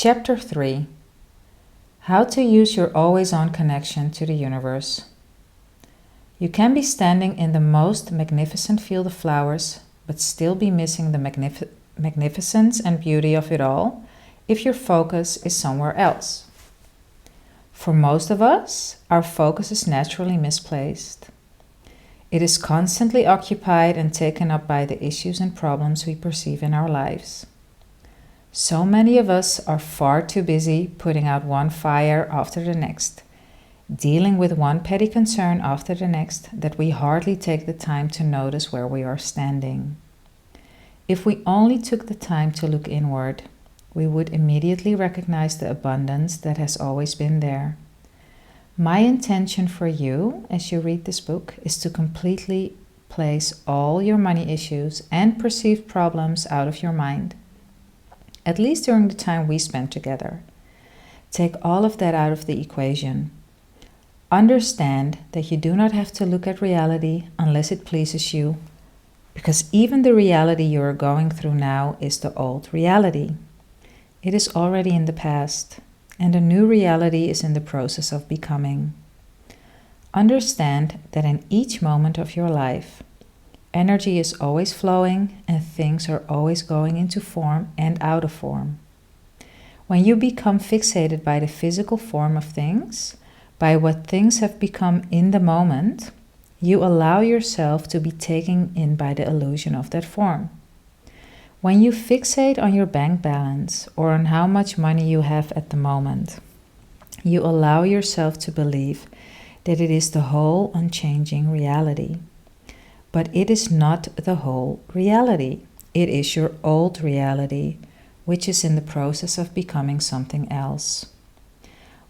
Chapter 3: How to use your always-on connection to the universe. You can be standing in the most magnificent field of flowers, but still be missing the magnificence and beauty of it all if your focus is somewhere else. For most of us, our focus is naturally misplaced. It is constantly occupied and taken up by the issues and problems we perceive in our lives. So many of us are far too busy putting out one fire after the next, dealing with one petty concern after the next, that we hardly take the time to notice where we are standing. If we only took the time to look inward, we would immediately recognize the abundance that has always been there. My intention for you, as you read this book, is to completely place all your money issues and perceived problems out of your mind. At least during the time we spend together. Take all of that out of the equation. Understand that you do not have to look at reality unless it pleases you, because even the reality you are going through now is the old reality. It is already in the past, and a new reality is in the process of becoming. Understand that in each moment of your life, energy is always flowing and things are always going into form and out of form. When you become fixated by the physical form of things, by what things have become in the moment, you allow yourself to be taken in by the illusion of that form. When you fixate on your bank balance or on how much money you have at the moment, you allow yourself to believe that it is the whole unchanging reality. But it is not the whole reality. It is your old reality, which is in the process of becoming something else.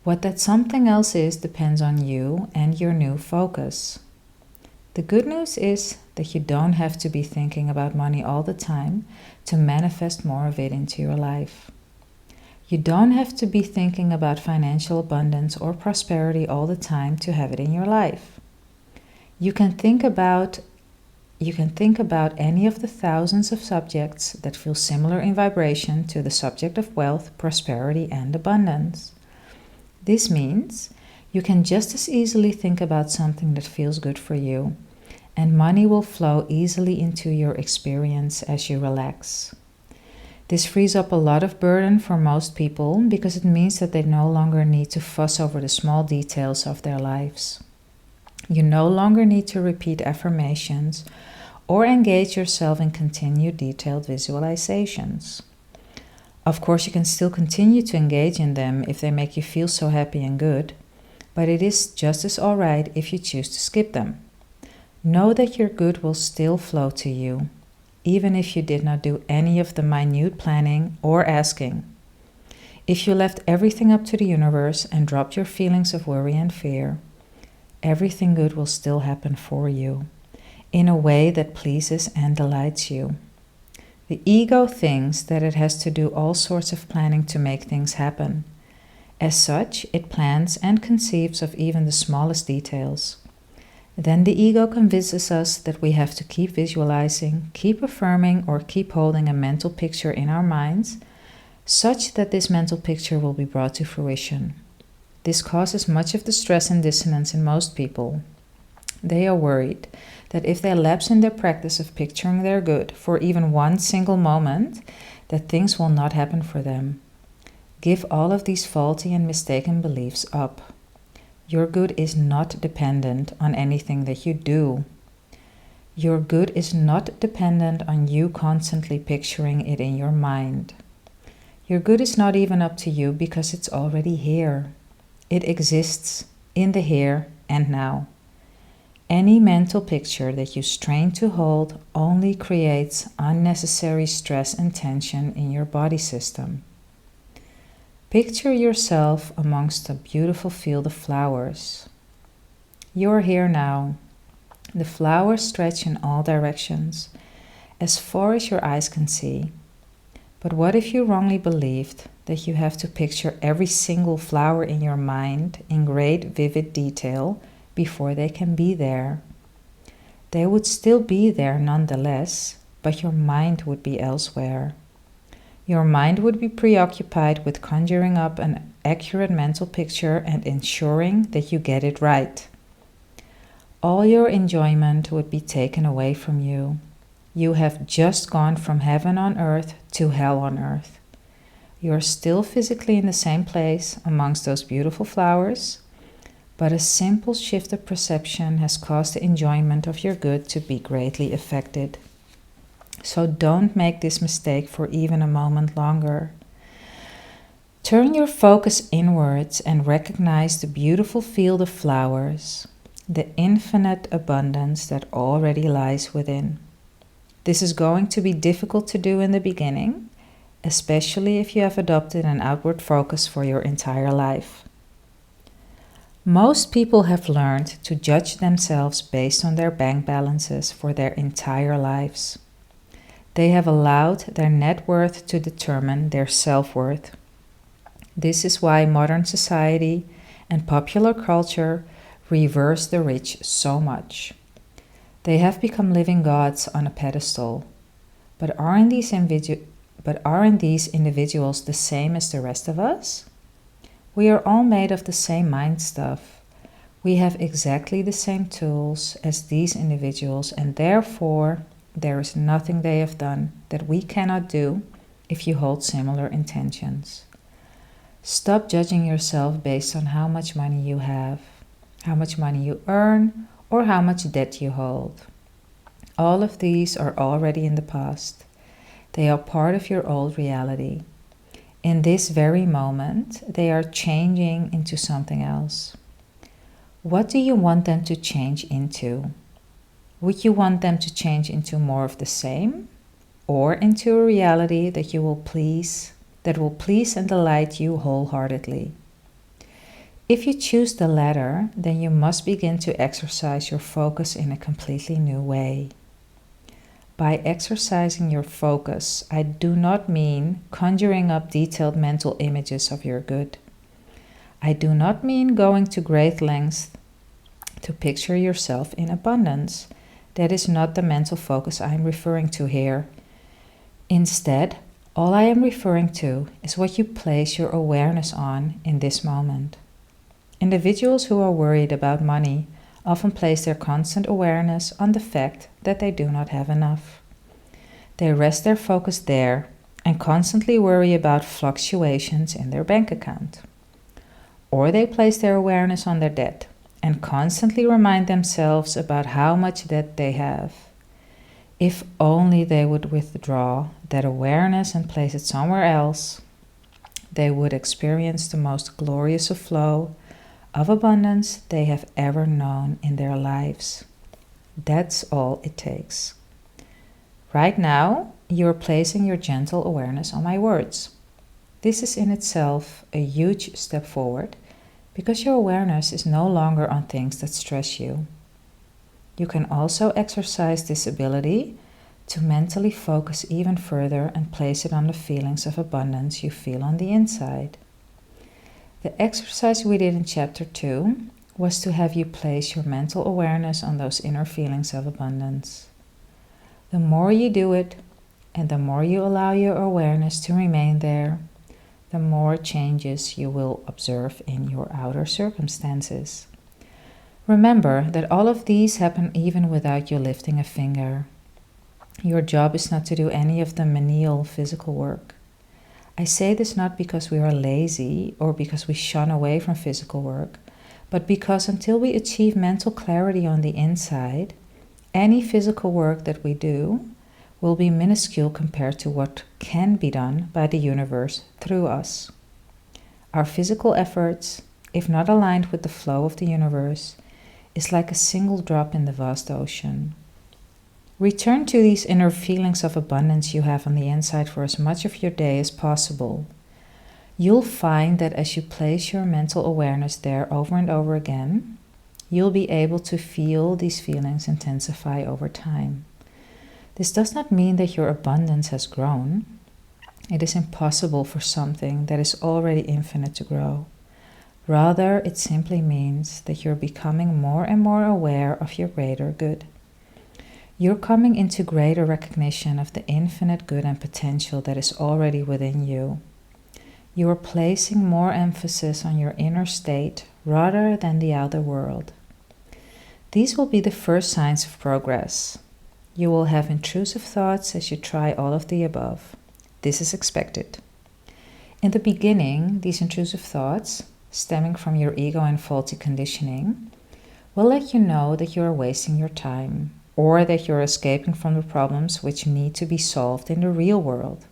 What that something else is depends on you and your new focus. The good news is that you don't have to be thinking about money all the time to manifest more of it into your life. You don't have to be thinking about financial abundance or prosperity all the time to have it in your life. You can think about any of the thousands of subjects that feel similar in vibration to the subject of wealth, prosperity, and abundance. This means you can just as easily think about something that feels good for you, and money will flow easily into your experience as you relax. This frees up a lot of burden for most people because it means that they no longer need to fuss over the small details of their lives. You no longer need to repeat affirmations or engage yourself in continued detailed visualizations. Of course, you can still continue to engage in them if they make you feel so happy and good, but it is just as alright if you choose to skip them. Know that your good will still flow to you, even if you did not do any of the minute planning or asking. If you left everything up to the universe and dropped your feelings of worry and fear, everything good will still happen for you, in a way that pleases and delights you. The ego thinks that it has to do all sorts of planning to make things happen. As such, it plans and conceives of even the smallest details. Then the ego convinces us that we have to keep visualizing, keep affirming, or keep holding a mental picture in our minds, such that this mental picture will be brought to fruition. This causes much of the stress and dissonance in most people. They are worried that if they lapse in their practice of picturing their good for even one single moment, that things will not happen for them. Give all of these faulty and mistaken beliefs up. Your good is not dependent on anything that you do. Your good is not dependent on you constantly picturing it in your mind. Your good is not even up to you because it's already here. It exists in the here and now. Any mental picture that you strain to hold only creates unnecessary stress and tension in your body system. Picture yourself amongst a beautiful field of flowers. You are here now. The flowers stretch in all directions, as far as your eyes can see. But what if you wrongly believed that you have to picture every single flower in your mind in great vivid detail before they can be there? They would still be there nonetheless, but your mind would be elsewhere. Your mind would be preoccupied with conjuring up an accurate mental picture and ensuring that you get it right. All your enjoyment would be taken away from you. You have just gone from heaven on earth to hell on earth. You are still physically in the same place amongst those beautiful flowers, but a simple shift of perception has caused the enjoyment of your good to be greatly affected. So don't make this mistake for even a moment longer. Turn your focus inwards and recognize the beautiful field of flowers, the infinite abundance that already lies within. This is going to be difficult to do in the beginning, especially if you have adopted an outward focus for your entire life. Most people have learned to judge themselves based on their bank balances for their entire lives. They have allowed their net worth to determine their self-worth. This is why modern society and popular culture reverse the rich so much. They have become living gods on a pedestal. But aren't these individuals the same as the rest of us? We are all made of the same mind stuff. We have exactly the same tools as these individuals, and therefore there is nothing they have done that we cannot do if you hold similar intentions. Stop judging yourself based on how much money you have, how much money you earn, or how much debt you hold. All of these are already in the past. They are part of your old reality. In this very moment, they are changing into something else. What do you want them to change into? Would you want them to change into more of the same, or into a reality that will please and delight you wholeheartedly? If you choose the latter, then you must begin to exercise your focus in a completely new way. By exercising your focus, I do not mean conjuring up detailed mental images of your good. I do not mean going to great lengths to picture yourself in abundance. That is not the mental focus I am referring to here. Instead, all I am referring to is what you place your awareness on in this moment. Individuals who are worried about money often place their constant awareness on the fact that they do not have enough. They rest their focus there and constantly worry about fluctuations in their bank account. Or they place their awareness on their debt and constantly remind themselves about how much debt they have. If only they would withdraw that awareness and place it somewhere else, they would experience the most glorious flow of abundance they have ever known in their lives. That's all it takes. Right now, you're placing your gentle awareness on my words. This is in itself a huge step forward, because your awareness is no longer on things that stress you. You can also exercise this ability to mentally focus even further and place it on the feelings of abundance you feel on the inside. The exercise we did in Chapter 2 was to have you place your mental awareness on those inner feelings of abundance. The more you do it, and the more you allow your awareness to remain there, the more changes you will observe in your outer circumstances. Remember that all of these happen even without you lifting a finger. Your job is not to do any of the menial physical work. I say this not because we are lazy or because we shun away from physical work, but because until we achieve mental clarity on the inside, any physical work that we do will be minuscule compared to what can be done by the universe through us. Our physical efforts, if not aligned with the flow of the universe, is like a single drop in the vast ocean. Return to these inner feelings of abundance you have on the inside for as much of your day as possible. You'll find that as you place your mental awareness there over and over again, you'll be able to feel these feelings intensify over time. This does not mean that your abundance has grown. It is impossible for something that is already infinite to grow. Rather, it simply means that you're becoming more and more aware of your greater good. You're coming into greater recognition of the infinite good and potential that is already within you. You are placing more emphasis on your inner state rather than the outer world. These will be the first signs of progress. You will have intrusive thoughts as you try all of the above. This is expected. In the beginning, these intrusive thoughts, stemming from your ego and faulty conditioning, will let you know that you are wasting your time or that you're escaping from the problems which need to be solved in the real world.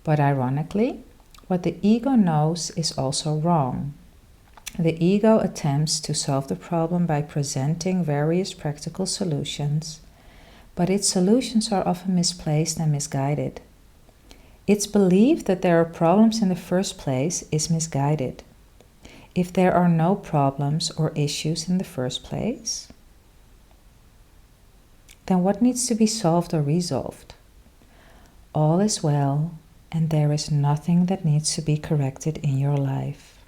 But ironically, what the ego knows is also wrong. The ego attempts to solve the problem by presenting various practical solutions, but its solutions are often misplaced and misguided. Its belief that there are problems in the first place is misguided. If there are no problems or issues in the first place, then what needs to be solved or resolved? All is well, and there is nothing that needs to be corrected in your life.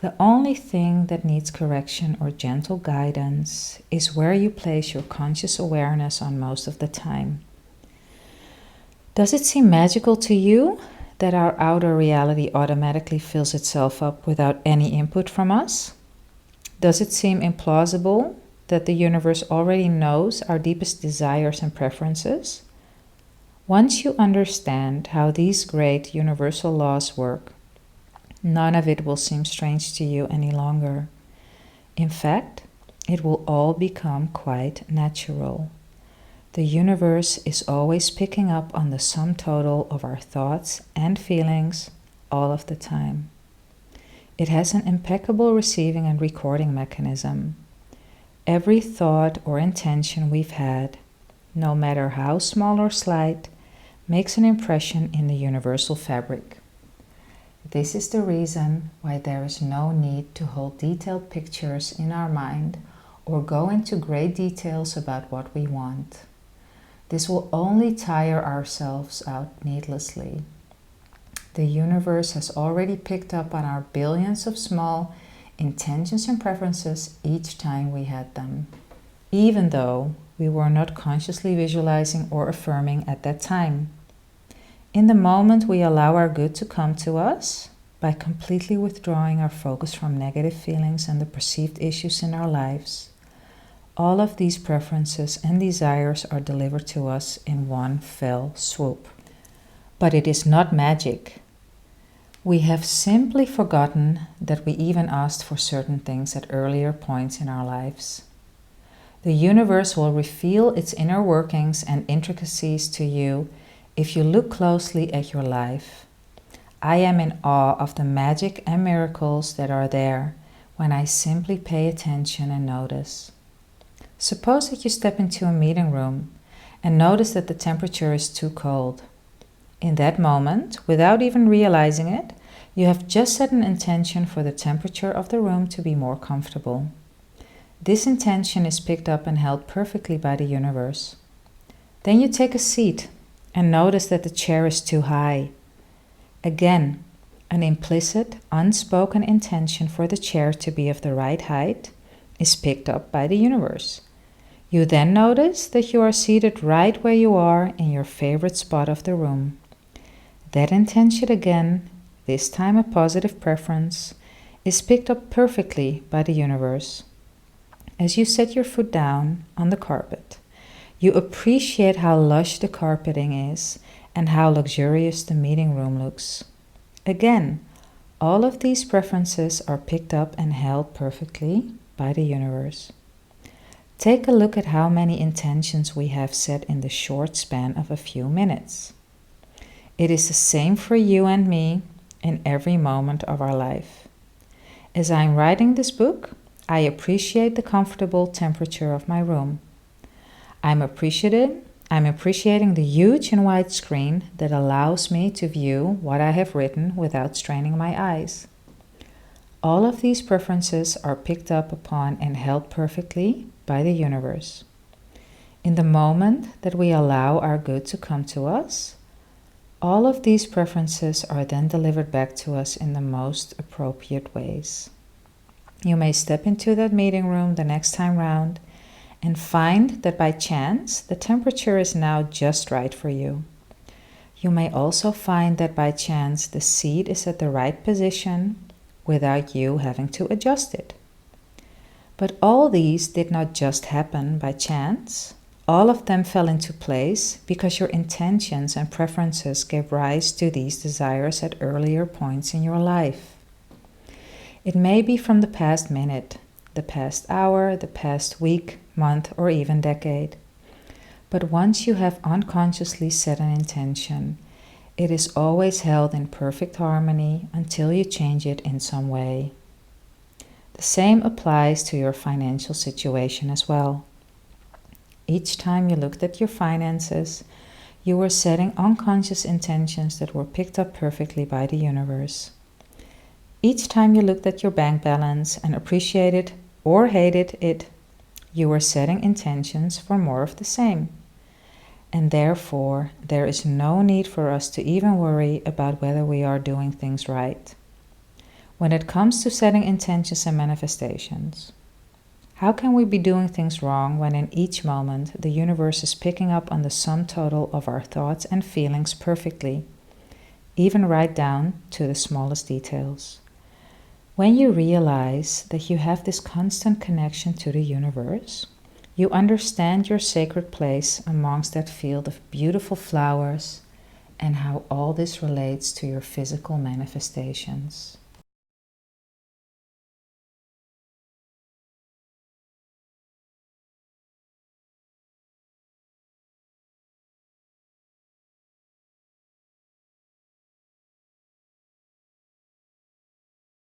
The only thing that needs correction or gentle guidance is where you place your conscious awareness on most of the time. Does it seem magical to you that our outer reality automatically fills itself up without any input from us? Does it seem implausible that the universe already knows our deepest desires and preferences? Once you understand how these great universal laws work, none of it will seem strange to you any longer. In fact, it will all become quite natural. The universe is always picking up on the sum total of our thoughts and feelings all of the time. It has an impeccable receiving and recording mechanism. Every thought or intention we've had, no matter how small or slight, makes an impression in the universal fabric. This is the reason why there is no need to hold detailed pictures in our mind or go into great details about what we want. This will only tire ourselves out needlessly. The universe has already picked up on our billions of small intentions and preferences each time we had them, even though we were not consciously visualizing or affirming at that time. In the moment we allow our good to come to us, by completely withdrawing our focus from negative feelings and the perceived issues in our lives, all of these preferences and desires are delivered to us in one fell swoop. But it is not magic. We have simply forgotten that we even asked for certain things at earlier points in our lives. The universe will reveal its inner workings and intricacies to you if you look closely at your life. I am in awe of the magic and miracles that are there when I simply pay attention and notice. Suppose that you step into a meeting room and notice that the temperature is too cold. In that moment, without even realizing it, you have just set an intention for the temperature of the room to be more comfortable. This intention is picked up and held perfectly by the universe. Then you take a seat and notice that the chair is too high. Again, an implicit, unspoken intention for the chair to be of the right height is picked up by the universe. You then notice that you are seated right where you are in your favorite spot of the room. That intention again, this time a positive preference, is picked up perfectly by the universe. As you set your foot down on the carpet, you appreciate how lush the carpeting is and how luxurious the meeting room looks. Again, all of these preferences are picked up and held perfectly by the universe. Take a look at how many intentions we have set in the short span of a few minutes. It is the same for you and me in every moment of our life. As I'm writing this book, I appreciate the comfortable temperature of my room. I'm appreciating the huge and wide screen that allows me to view what I have written without straining my eyes. All of these preferences are picked up upon and held perfectly by the universe. In the moment that we allow our good to come to us, all of these preferences are then delivered back to us in the most appropriate ways. You may step into that meeting room the next time round and find that by chance the temperature is now just right for you. You may also find that by chance the seat is at the right position without you having to adjust it. But all these did not just happen by chance. All of them fell into place because your intentions and preferences gave rise to these desires at earlier points in your life. It may be from the past minute, the past hour, the past week, month, or even decade. But once you have unconsciously set an intention, it is always held in perfect harmony until you change it in some way. The same applies to your financial situation as well. Each time you looked at your finances, you were setting unconscious intentions that were picked up perfectly by the universe. Each time you looked at your bank balance and appreciated or hated it, you were setting intentions for more of the same. And therefore, there is no need for us to even worry about whether we are doing things right. When it comes to setting intentions and manifestations, how can we be doing things wrong when in each moment the universe is picking up on the sum total of our thoughts and feelings perfectly, even right down to the smallest details? When you realize that you have this constant connection to the universe, you understand your sacred place amongst that field of beautiful flowers and how all this relates to your physical manifestations.